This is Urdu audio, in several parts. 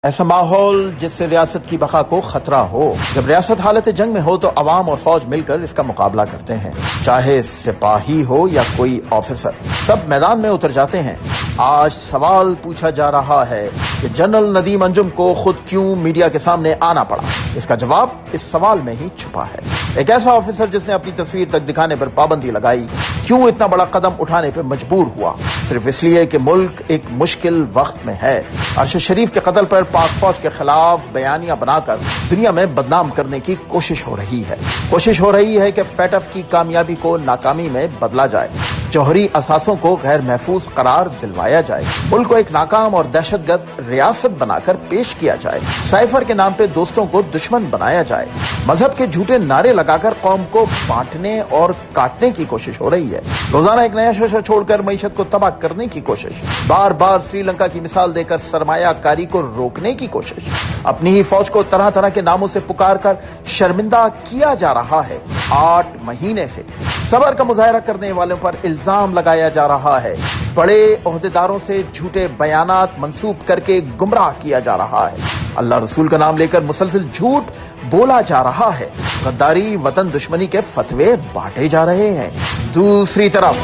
ایسا ماحول جس سے ریاست کی بقا کو خطرہ ہو۔ جب ریاست حالت جنگ میں ہو تو عوام اور فوج مل کر اس کا مقابلہ کرتے ہیں، چاہے سپاہی ہو یا کوئی آفیسر، سب میدان میں اتر جاتے ہیں۔ آج سوال پوچھا جا رہا ہے کہ جنرل ندیم انجم کو خود کیوں میڈیا کے سامنے آنا پڑا؟ اس کا جواب اس سوال میں ہی چھپا ہے۔ ایک ایسا آفیسر جس نے اپنی تصویر تک دکھانے پر پابندی لگائی، کیوں اتنا بڑا قدم اٹھانے پہ مجبور ہوا؟ صرف اس لیے کہ ملک ایک مشکل وقت میں ہے۔ ارشد شریف کے قتل پر پاک فوج کے خلاف بیانیاں بنا کر دنیا میں بدنام کرنے کی کوشش ہو رہی ہے۔ کوشش ہو رہی ہے کہ FATF کی کامیابی کو ناکامی میں بدلا جائے، جوہری اثاثوں کو غیر محفوظ قرار دلوایا جائے، ملک کو ایک ناکام اور دہشت گرد ریاست بنا کر پیش کیا جائے، سائفر کے نام پہ دوستوں کو دشمن بنایا جائے، مذہب کے جھوٹے نعرے لگا کر قوم کو بانٹنے اور کاٹنے کی کوشش ہو رہی ہے، روزانہ ایک نیا ششہ چھوڑ کر معیشت کو تباہ کرنے کی کوشش، بار بار سری لنکا کی مثال دے کر سرمایہ کاری کو روکنے کی کوشش، اپنی ہی فوج کو طرح طرح کے ناموں سے پکار کر شرمندہ کیا جا رہا ہے۔ 8 مہینے سے صبر کا مظاہرہ کرنے والوں پر الزام لگایا جا رہا ہے، بڑے عہدیداروں سے جھوٹے بیانات منسوب کر کے گمراہ کیا جا رہا ہے، اللہ رسول کا نام لے کر مسلسل جھوٹ بولا جا رہا ہے، غداری وطن دشمنی کے فتوے بانٹے جا رہے ہیں۔ دوسری طرف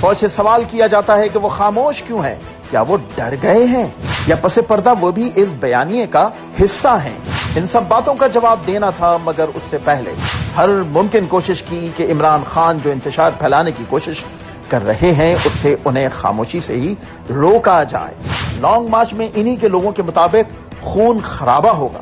فوج سے سوال کیا جاتا ہے کہ وہ خاموش کیوں ہیں؟ کیا وہ ڈر گئے ہیں یا پس پردہ وہ بھی اس بیانیے کا حصہ ہیں؟ ان سب باتوں کا جواب دینا تھا، مگر اس سے پہلے ہر ممکن کوشش کی کہ عمران خان جو انتشار پھیلانے کی کوشش کر رہے ہیں اس سے انہیں خاموشی سے ہی روکا جائے۔ لانگ مارچ میں انہی کے لوگوں کے مطابق خون خرابہ ہوگا۔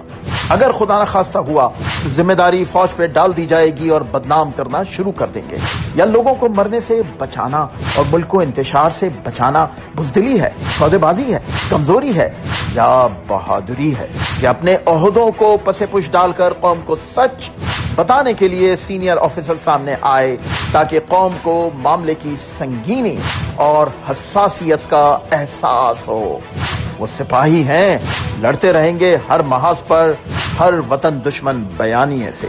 اگر خدا نخواستہ ہوا تو ذمہ داری فوج پہ ڈال دی جائے گی اور بدنام کرنا شروع کر دیں گے۔ یا لوگوں کو مرنے سے بچانا اور ملک کو انتشار سے بچانا بزدلی ہے، سودے بازی ہے، کمزوری ہے یا بہادری ہے؟ یا اپنے عہدوں کو پس پش ڈال کر قوم کو سچ بتانے کے لیے سینئر آفیسر سامنے آئے تاکہ قوم کو معاملے کی سنگینی اور حساسیت کا احساس ہو؟ وہ سپاہی ہیں، لڑتے رہیں گے ہر محاذ پر ہر وطن دشمن بیانیے سے۔